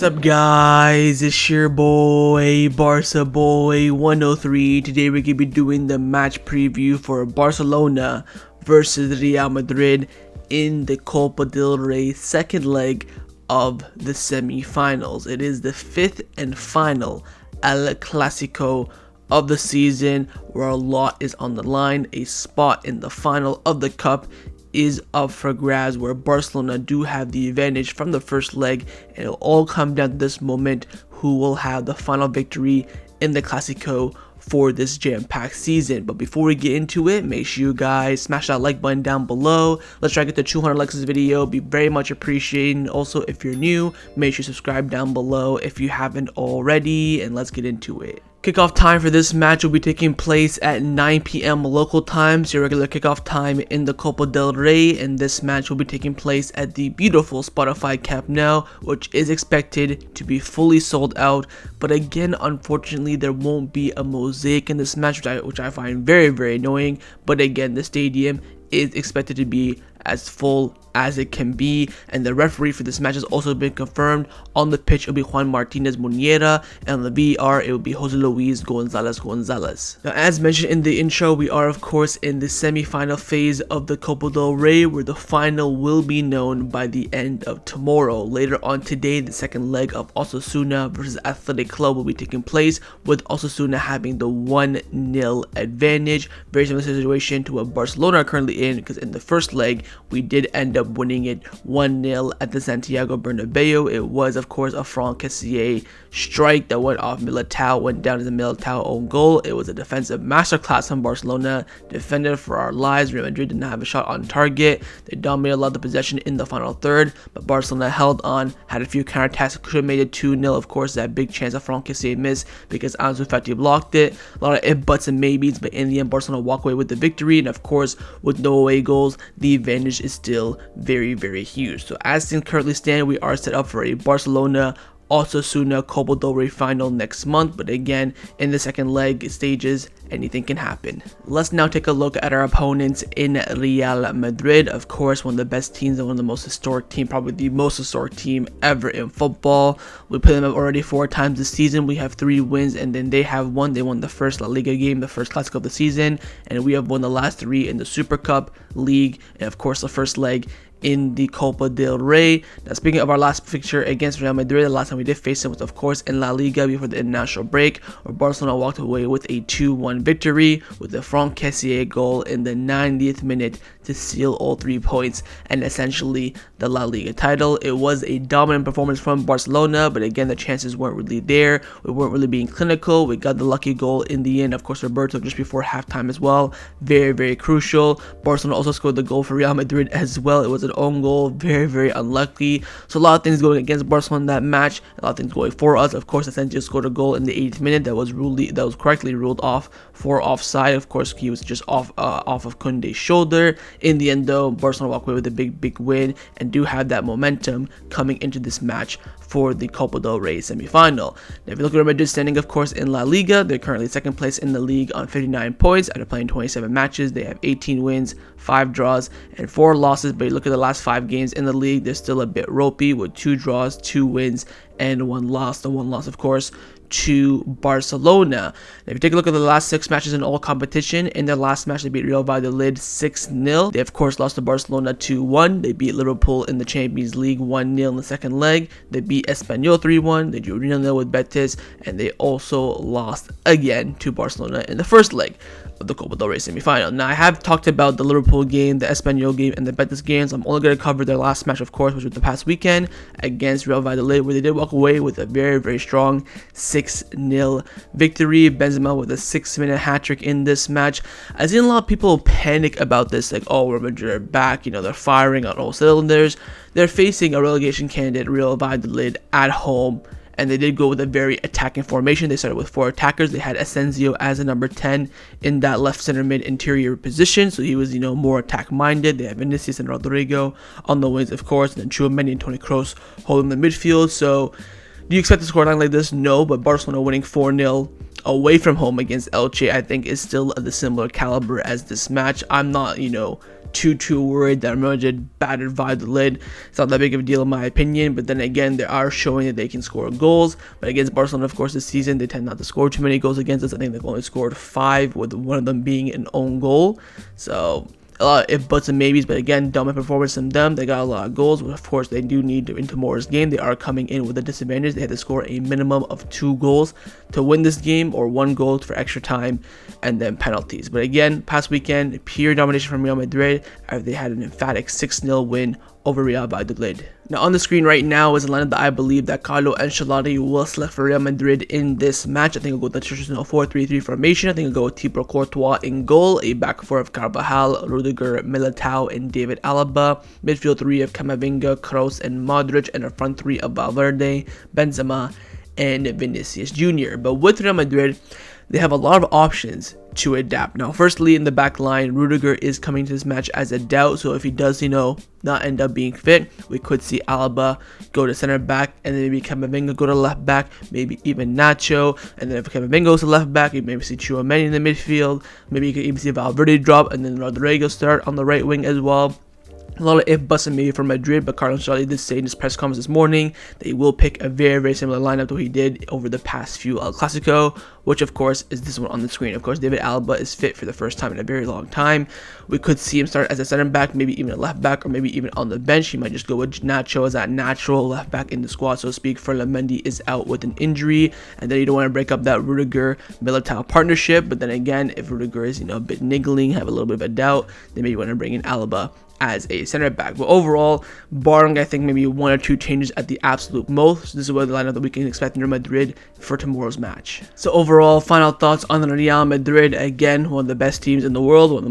What's up, guys? It's your boy Barca Boy 103. Today we're gonna be doing the match preview for Barcelona versus Real Madrid in the Copa del Rey second leg of the semi-finals. It is the fifth and final El Clasico of the season, where a lot is on the line. A spot in the final of the cup is up for grabs, where Barcelona do have the advantage from the first leg, and it'll all come down to this moment who will have the final victory in the Clasico for this jam-packed season. But before we get into it, make sure you guys smash that like button down below. Let's try to get to 200 likes this video. Be very much appreciated. And also, if you're new, make sure you subscribe down below if you haven't already, and let's get into it. Kickoff time for this match will be taking place at 9 p.m. local time, so your regular kickoff time in the Copa del Rey, and this match will be taking place at the beautiful Spotify Camp Nou, which is expected to be fully sold out. But again, unfortunately, there won't be a mosaic in this match, which I find very, very annoying. But again, the stadium is expected to be as full as it can be, and the referee for this match has also been confirmed. On the pitch, it will be Juan Martinez Muniera, and on the VAR, it will be Jose Luis Gonzalez. Now, as mentioned in the intro, we are of course in the semi-final phase of the Copa del Rey, where the final will be known by the end of tomorrow. Later on today, the second leg of Osasuna versus Athletic Club will be taking place, with Osasuna having the 1-0 advantage. Very similar situation to what Barcelona are currently in, because in the first leg, we did end up winning it 1-0 at the Santiago Bernabeu. It was, of course, a Franck Kessié strike that went off Militao, went down to the Militao own goal. It was a defensive masterclass from Barcelona, defended for our lives. Real Madrid didn't have a shot on target. They dominated a lot of the possession in the final third, but Barcelona held on, had a few counterattacks, could have made it 2-0. Of course, that big chance that Franck Kessié missed because Ansu Fati blocked it. A lot of if, buts, and maybes, but in the end, Barcelona walk away with the victory, and of course, with no away goals, the advantage is still very, very huge. So as things currently stand, we are set up for a Barcelona Osasuna Copa del Rey final next month, but again, in the second leg stages, anything can happen. Let's now take a look at our opponents in Real Madrid. Of course, one of the best teams and one of the most historic team, probably the most historic team ever in football. We played them up already 4 times this season. We have 3 wins, and then they have won. They won the first La Liga game, the first Clasico of the season, and we have won the last 3 in the Super Cup, League, and of course the first leg in the Copa del Rey. Now, speaking of our last fixture against Real Madrid, the last time we did face them was of course in La Liga before the international break, where Barcelona walked away with a 2-1 victory with a Franck Kessié goal in the 90th minute to seal all 3 points and essentially the La Liga title. It was a dominant performance from Barcelona, but again, the chances weren't really there. We weren't really being clinical. We got the lucky goal in the end, of course, Roberto just before halftime as well. Very, very crucial. Barcelona also scored the goal for Real Madrid as well. It was an own goal, very, very unlucky. So a lot of things going against Barcelona in that match, a lot of things going for us. Of course, Asensio scored a goal in the 80th minute that was correctly ruled off for offside. Of course, he was just off of Kounde's shoulder. In the end, though, Barcelona walk away with a big win and do have that momentum coming into this match for the Copa del Rey semi-final. Now, if you look at Real Madrid standing, of course, in La Liga, they're currently second place in the league on 59 points after playing 27 matches. They have 18 wins, 5 draws, and 4 losses. But you look at the last 5 games in the league, they're still a bit ropey with 2 draws, 2 wins, and 1 loss. The 1 loss, of course, to Barcelona. Now, if you take a look at the last 6 matches in all competition, in their last match they beat Real Madrid 6-0. They of course lost to Barcelona 2-1. They beat Liverpool in the Champions League 1-0 in the second leg. They beat Espanyol 3-1. They drew 0-0 with Betis, and they also lost again to Barcelona in the first leg of the Copa del Rey semi-final. Now, I have talked about the Liverpool game, the Espanyol game, and the Betis games. I'm only going to cover their last match, of course, which was the past weekend against Real Madrid, where they did walk away with a very, very strong 6-0 victory. Benzema with a 6-minute hat-trick in this match. I've seen a lot of people panic about this, like, oh, Real Madrid are back, they're firing on all cylinders. They're facing a relegation candidate, Real Madrid, at home, and they did go with a very attacking formation. They started with 4 attackers. They had Asensio as a number 10 in that left center mid interior position, so he was more attack minded. They have Vinicius and Rodrigo on the wings, of course, and then Tchouaméni and Toni Kroos holding the midfield. So do you expect a scoreline like this? No, but Barcelona winning 4-0 away from home against Elche, I think, is still of the similar caliber as this match. I'm not, too worried that Real Madrid battered Valladolid. It's not that big of a deal in my opinion, but then again, they are showing that they can score goals. But against Barcelona, of course, this season, they tend not to score too many goals against us. I think they've only scored 5, with one of them being an own goal. So a lot of if, buts, and maybes, but again, dominant performance from them. They got a lot of goals, but of course, they do need to, in tomorrow's game, they are coming in with a disadvantage. They had to score a minimum of 2 goals to win this game, or 1 goal for extra time, and then penalties. But again, past weekend, pure domination from Real Madrid, after they had an emphatic 6-0 win over Real Valladolid. Now on the screen right now is a lineup that I believe that Carlo Ancelotti will select for Real Madrid in this match. I think I'll go with the traditional 4-3-3 formation. I think I'll go with Thibaut Courtois in goal, a back 4 of Carvajal, Rudiger, Militao, and David Alaba, midfield 3 of Camavinga, Kroos, and Modric, and a front 3 of Valverde, Benzema, and Vinicius Jr. But with Real Madrid, they have a lot of options to adapt. Now, firstly, in the back line, Rudiger is coming to this match as a doubt, so if he does, not end up being fit, we could see Alaba go to center back, and then maybe Camavinga go to left back, maybe even Nacho, and then if Camavinga goes to left back, you maybe see Tchouaméni in the midfield, maybe you could even see Valverde drop, and then Rodrigo start on the right wing as well. A lot of if, buts, and maybe for Madrid, but Carlo Ancelotti did say in his press conference this morning that he will pick a very similar lineup to what he did over the past few El Clasico, which of course is this one on the screen. Of course, David Alaba is fit for the first time in a very long time. We could see him start as a center back, maybe even a left back, or maybe even on the bench. He might just go with Nacho as that natural left back in the squad, so to speak. Mendy is out with an injury, and then you don't want to break up that Rudiger-Militao partnership. But then again, if Rudiger is a bit niggling, have a little bit of a doubt, then maybe you want to bring in Alaba as a center back. But overall, barring I think maybe 1 or 2 changes at the absolute most, this is what the lineup that we can expect in Real Madrid for tomorrow's match. So overall, final thoughts on Real Madrid. Again, one of the best teams in the world, one of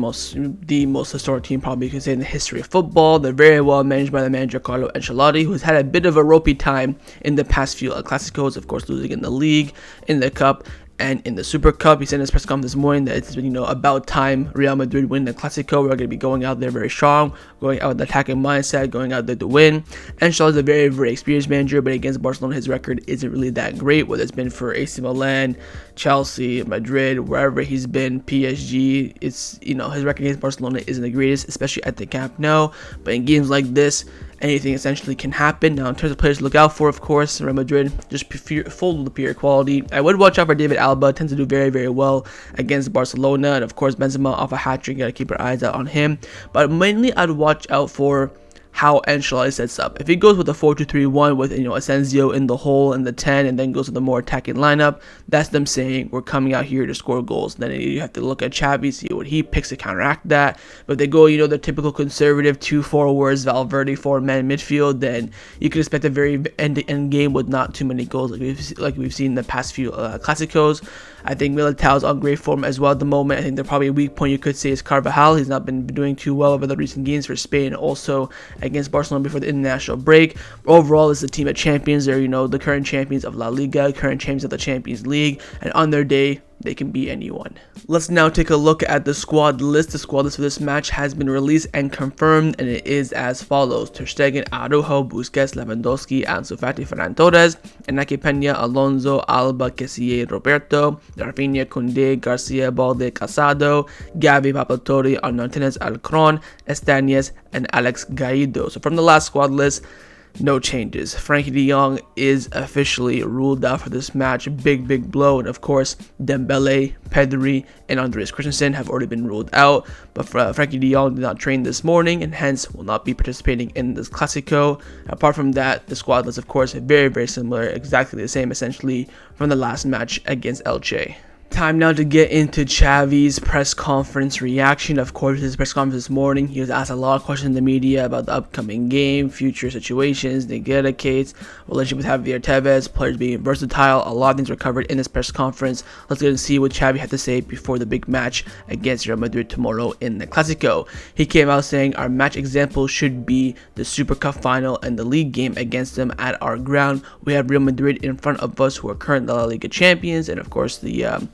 the most historic team probably you can say in the history of football. They're very well managed by the manager Carlo Ancelotti, who's had a bit of a ropey time in the past few El Clasicos, of course losing in the league, in the cup, and in the Super Cup. He said in his press conference this morning that it's been, about time Real Madrid win the Clasico. We're going to be going out there very strong, going out with the attacking mindset, going out there to win. Ancelotti is a very experienced manager, but against Barcelona, his record isn't really that great, whether it's been for AC Milan, Chelsea, Madrid, wherever he's been, PSG. It's, his record against Barcelona isn't the greatest, especially at the Camp Nou. But in games like this, anything essentially can happen. Now, in terms of players to look out for, of course, Real Madrid, just full of pure quality. I would watch out for David Alaba, tends to do very well against Barcelona. And of course, Benzema off a hat-trick, gotta keep our eyes out on him. But mainly, I'd watch out for how Ancelotti sets up. If he goes with a 4-2-3-1 with Asensio in the hole and the 10, and then goes with a more attacking lineup, that's them saying we're coming out here to score goals. Then you have to look at Xavi, see what he picks to counteract that. But if they go the typical conservative 2 forwards, Valverde 4-man midfield, then you can expect a very end game with not too many goals like we've seen in the past few Clásicos. I think Militao's on great form as well at the moment. I think they're probably a weak point you could say is Carvajal. He's not been doing too well over the recent games for Spain, also against Barcelona before the international break. Overall, this is a team of champions. They're, the current champions of La Liga, current champions of the Champions League, and on their day, they can beat anyone. Let's now take a look at the squad list. The squad list for this match has been released and confirmed, and it is as follows: Ter Stegen, Araujo, Busquets, Lewandowski, Ansu Fati, Ferran Torres, Enrique Peña, Alonso, Alba, Kessie, Roberto, Raphinha, Kounde, Garcia, Balde, Casado, Gavi, Pablo Torre, Martinez, Alcron, Estañez, and Alex Gaido. So from the last squad list, no changes. Frankie de Jong is officially ruled out for this match. Big blow. And of course, Dembele, Pedri, and Andreas Christensen have already been ruled out. But Frankie de Jong did not train this morning and hence will not be participating in this Clasico. Apart from that, the squad list, of course, very similar, exactly the same essentially from the last match against Elche. Time now to get into Xavi's press conference reaction. Of course, his press conference this morning, he was asked a lot of questions in the media about the upcoming game, future situations, negaticates, relationship with Javier Tebas, players being versatile. A lot of things were covered in this press conference. Let's get and see what Xavi had to say before the big match against Real Madrid tomorrow in the Clasico. He came out saying our match example should be the Super Cup final and the league game against them at our ground. We have Real Madrid in front of us, who are current La Liga champions, and of course the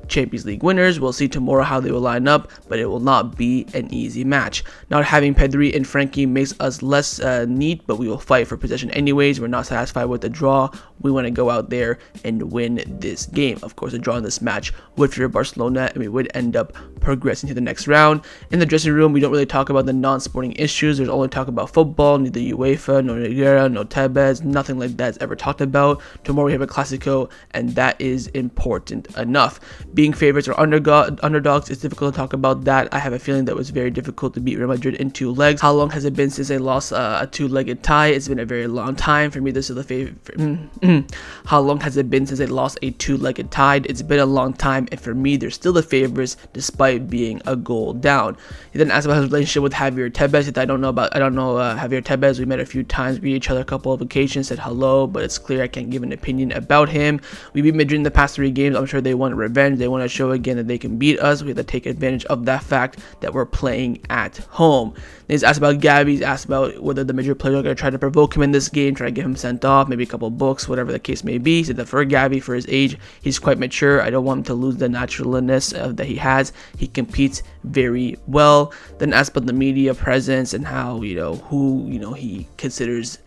Champions League winners. We'll see tomorrow how they will line up, but it will not be an easy match. Not having Pedri and Frankie makes us less neat, but we will fight for possession anyways. We're not satisfied with the draw. We want to go out there and win this game. Of course, a draw in this match would favor Barcelona, and we would end up progressing to the next round. In the dressing room, we don't really talk about the non-sporting issues. There's only talk about football, neither UEFA, no Negera, no Tebes, nothing like that is ever talked about. Tomorrow we have a Clasico, and that is important enough. Being favorites or underdogs, it's difficult to talk about that. I have a feeling that it was very difficult to beat Real Madrid in 2 legs. How long has it been since they lost a 2-legged tie? It's been a very long time. For me, this is the favorite. How long has it been since they lost a 2-legged tie? It's been a long time, and for me, they're still the favorites despite being a goal down. He then asked about his relationship with Javier Tebes. I don't know Javier Tebes. We met a few times, meet each other a couple of occasions, said hello, but it's clear I can't give an opinion about him. We beat Madrid in the past 3 games. I'm sure they want revenge. They want to show again that they can beat us. We have to take advantage of that fact that we're playing at home. Then he's asked about Gavi. He's asked about whether the Madrid players are going to try to provoke him in this game, try to get him sent off, maybe a couple books, whatever the case may be. He said that for Gavi, for his age, he's quite mature. I don't want him to lose the naturalness that he has. He competes very well. Then asked about the media presence and how, he considers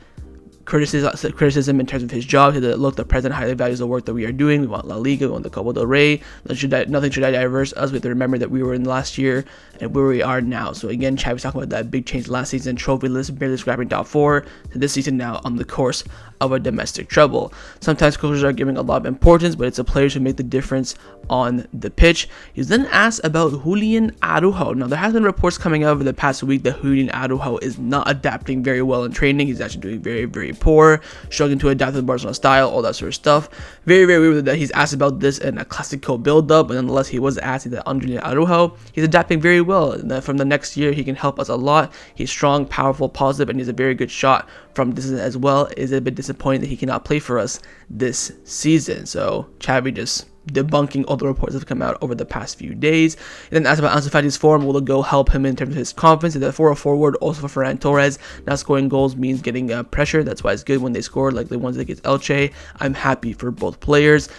criticism in terms of his job. He said, look, the president highly values the work that we are doing. We want La Liga, we want the Copa del Rey. Nothing should diverse us. We have to remember that we were in last year and where we are now. So again, Xavi's talking about that big change last season, trophy list, barely scrapping top 4, to this season now on the course of a domestic treble. Sometimes coaches are giving a lot of importance, but it's the players who make the difference on the pitch. He was then asked about Julian Araujo. Now, there has been reports coming out over the past week that Julian Araujo is not adapting very well in training. He's actually doing very, very poor, struggling to adapt to the Barcelona style, all that sort of stuff. Very, very weird that he's asked about this in a Clasico build-up, but nonetheless, he was asked that on Julian Araujo. He's adapting very well, and that from the next year, he can help us a lot. He's strong, powerful, positive, and he's a very good shot from distance as well. It's a bit disappointing that he cannot play for us this season. So Xavi just debunking all the reports that have come out over the past few days. And then asked about Ansu Fati's form, will it go help him in terms of his confidence? And for a forward, also for Ferran Torres, not scoring goals means getting pressure. That's why it's good when they score like the ones against Elche. I'm happy for both players.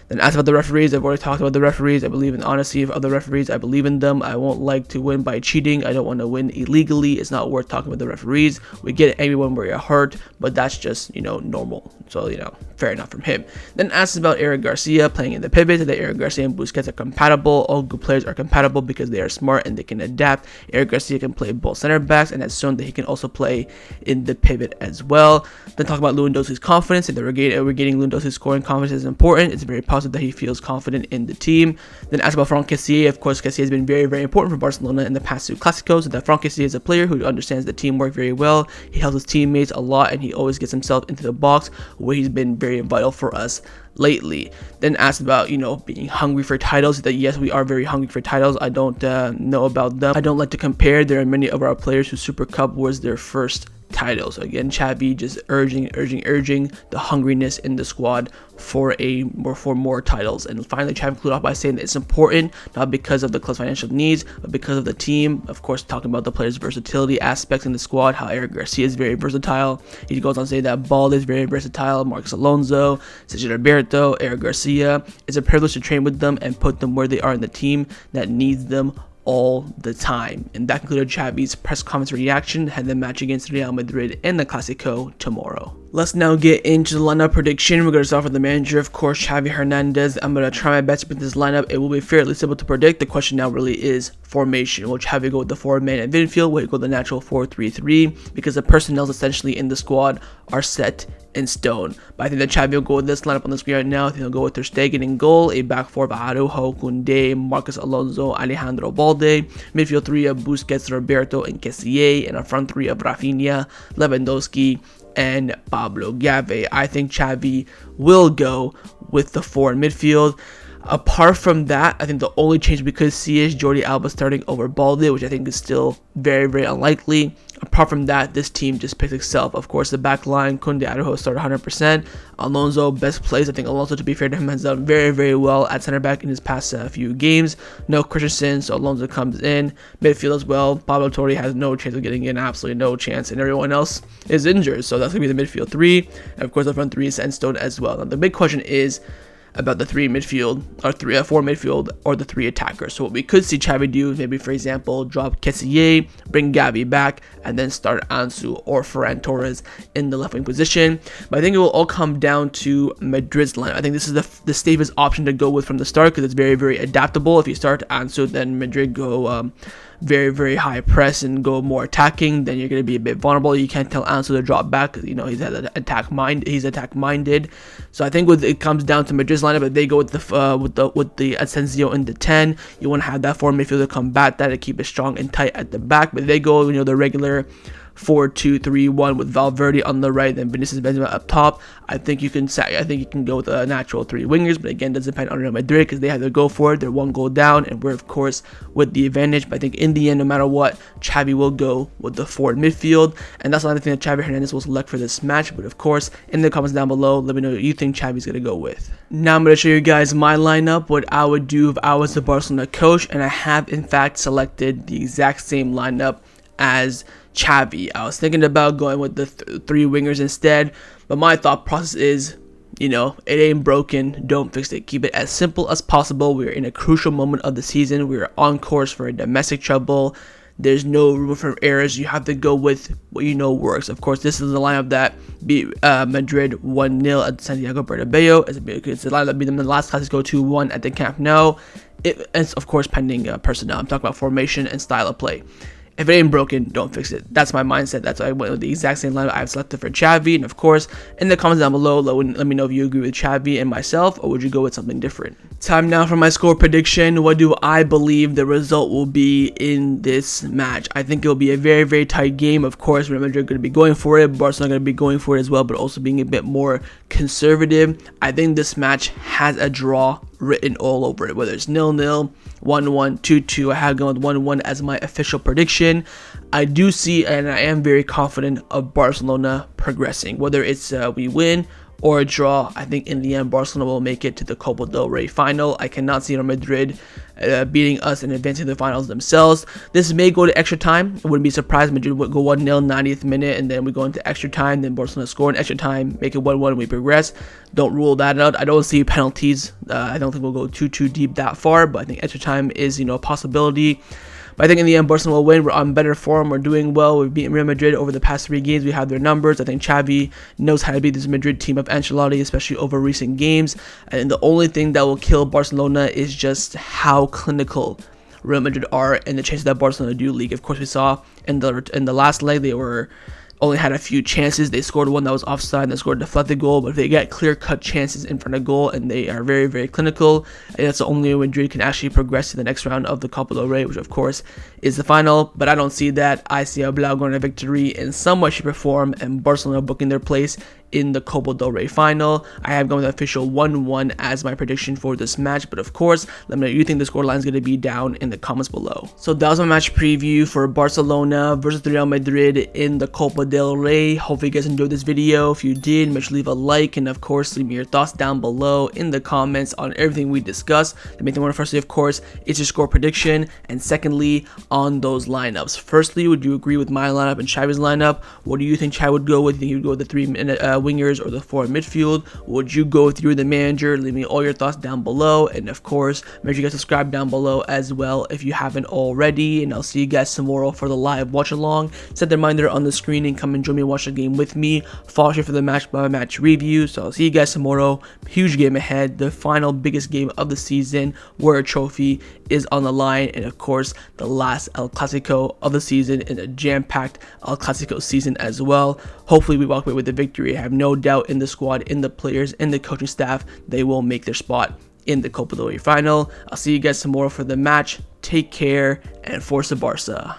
Then asked about the referees. I've already talked about the referees. I believe in the honesty of other referees. I believe in them. I won't like to win by cheating. I don't want to win illegally. It's not worth talking about the referees. We get angry when we're hurt, but that's just, normal. So, fair enough from him. Then asked about Eric Garcia playing in the pivot. That Eric Garcia and Busquets are compatible. All good players are compatible because they are smart and they can adapt. Eric Garcia can play both center backs and has shown that he can also play in the pivot as well. Then talk about Lewandowski's confidence. And that regaining Lewandowski's scoring confidence is important. It's very positive that he feels confident in the team. Then asked about Franck Kessié. Of course, Kessié has been very, very important for Barcelona in the past 2 Clásicos. So that Franck Kessié is a player who understands the teamwork very well. He helps his teammates a lot and he always gets himself into the box, where he's been very vital for us lately. Then asked about, being hungry for titles. That yes, we are very hungry for titles. I don't know about them. I don't like to compare. There are many of our players who Super Cup was their first title. So again, Xavi just urging the hungriness in the squad for more titles. And finally, Xavi concluded off by saying that it's important, not because of the club's financial needs, but because of the team. Of course, talking about the players' versatility aspects in the squad, how Eric Garcia is very versatile. He goes on to say that Balde is very versatile, Marcos Alonso, Sergio Roberto, Eric Garcia. It's a privilege to train with them and put them where they are in the team that needs them all the time. And that concluded Xavi's press conference reaction ahead of the match against Real Madrid in the Clasico tomorrow. Let's now get into the lineup prediction. We're going to start with the manager, of course, Xavi Hernandez. I'm going to try my best to put this lineup. It will be fairly simple to predict. The question now really is formation. Will Xavi go with the 4-man at midfield? Will he go with the natural 4-3-3? Because the personnel essentially in the squad are set in stone. But I think that Xavi will go with this lineup on the screen right now. I think he'll go with Ter Stegen in goal, a back 4 of Araujo, Kounde, Marcos Alonso, Alejandro Balde, midfield 3 of Busquets, Roberto, and Kessié, and a front 3 of Raphinha, Lewandowski, and Pablo Gavi. I think Xavi will go with the 4 in midfield. Apart from that, I think the only change we could see is Jordi Alba starting over Balde, which I think is still very, very unlikely. Apart from that, this team just picks itself. Of course, the back line, Kounde, Araujo start 100%. Alonso, best plays. I think Alonso, to be fair to him, has done very, very well at center back in his past few games. No Christensen, so Alonso comes in. Midfield as well. Pablo Torre has no chance of getting in, absolutely no chance. And everyone else is injured, so that's going to be the midfield 3. And of course, the front 3 is set in stone as well. Now, the big question is, about the three midfield or four midfield or the three attackers. So what we could see Xavi do is maybe, for example, drop Kessie, bring Gavi back, and then start Ansu or Ferran Torres in the left wing position. But I think it will all come down to Madrid's line. I think this is the safest option to go with from the start because it's very, very adaptable. If you start Ansu, then Madrid go very, very high press and go more attacking, then you're going to be a bit vulnerable. You can't tell Ansu to drop back because, you know, he's attack minded. So I think it comes down to Madrid's lineup. If they go with the Asensio in the 10, you want to have that four midfielder combat that to keep it strong and tight at the back. But if they go, you know, the regular 4-2-3-1 with Valverde on the right, then Vinicius Benzema up top, I think you can go with a natural three wingers. But again, it doesn't depend on Real Madrid because they have to go for it. They're one goal down, and we're of course with the advantage. But I think in the end, no matter what, Xavi will go with the forward midfield, and that's another thing that Xavi Hernandez will select for this match. But of course, in the comments down below, let me know what you think Xavi's gonna go with. Now I'm gonna show you guys my lineup, what I would do if I was the Barcelona coach, and I have in fact selected the exact same lineup as Xavi. I was thinking about going with the three wingers instead, but my thought process is, you know, it ain't broken, don't fix it. Keep it as simple as possible. We're in a crucial moment of the season. We're on course for a domestic treble. There's no room for errors. You have to go with what you know works. Of course, this is the lineup that beat Madrid 1-0 at Santiago Bernabeu. It's the lineup that beat them in the last Clasico 2-1 at the Camp Nou. It's of course pending personnel. I'm talking about formation and style of play. If it ain't broken, don't fix it. That's my mindset. That's why I went with the exact same lineup I've selected for Xavi. And of course, in the comments down below, let me know if you agree with Xavi and myself, or would you go with something different. Time now for my score prediction. What do I believe the result will be in this match? I think it'll be a very, very tight game. Of course, Real Madrid are going to be going for it. Barcelona going to be going for it as well, but also being a bit more conservative. I think this match has a draw written all over it, whether it's 0-0, 1-1, 2-2. I have gone with 1-1 as my official prediction. I do see, and I am very confident of Barcelona progressing, whether it's we win or a draw. I think in the end Barcelona will make it to the Copa del Rey final. I cannot see Real Madrid beating us and advancing to the finals themselves. This may go to extra time. I wouldn't be surprised Madrid would go 1-0 90th minute, and then we go into extra time, then Barcelona score in extra time, make it 1-1, and we progress. Don't rule that out. I don't see penalties. I don't think we'll go too deep that far, but I think extra time is, you know, a possibility. But I think in the end, Barcelona will win. We're on better form. We're doing well. We've beaten Real Madrid over the past 3 games. We have their numbers. I think Xavi knows how to beat this Madrid team of Ancelotti, especially over recent games. And the only thing that will kill Barcelona is just how clinical Real Madrid are and the chances that Barcelona do leak. Of course, we saw in the last leg they only had a few chances. They scored one that was offside and they scored a deflected goal, but if they get clear-cut chances in front of goal and they are very, very clinical, and that's the only way Madrid can actually progress to the next round of the Copa del Rey, which of course is the final. But I don't see that. I see a blaugrana victory in some way, shape, or form, and Barcelona booking their place in the Copa del Rey final. I have gone with the official 1-1 as my prediction for this match, but of course, let me know what you think the scoreline is going to be down in the comments below. So that was my match preview for Barcelona versus Real Madrid in the Copa del Rey. Hopefully you guys enjoyed this video. If you did, make sure to leave a like, and of course, leave me your thoughts down below in the comments on everything we discussed. The main thing I want to firstly, of course, is your score prediction, and secondly, on those lineups. Firstly, would you agree with my lineup and Xavi's lineup? What do you think Xavi would go with? Do you think he would go with the 3 wingers or the 4 midfield? Would you go with you the manager? Leave me all your thoughts down below, and of course make sure you guys subscribe down below as well if you haven't already, and I'll see you guys tomorrow for the live watch along. Set the reminder on the screen and come and join me and watch the game with me. Follow for the match by match review. So I'll see you guys tomorrow. Huge game ahead, the final biggest game of the season where a trophy is on the line, and of course the last El Clasico of the season in a jam-packed El Clasico season as well. Hopefully we walk away with the victory. I have no doubt in the squad, in the players, in the coaching staff, they will make their spot in the Copa del Rey final. I'll see you guys tomorrow for the match. Take care and Forza Barca.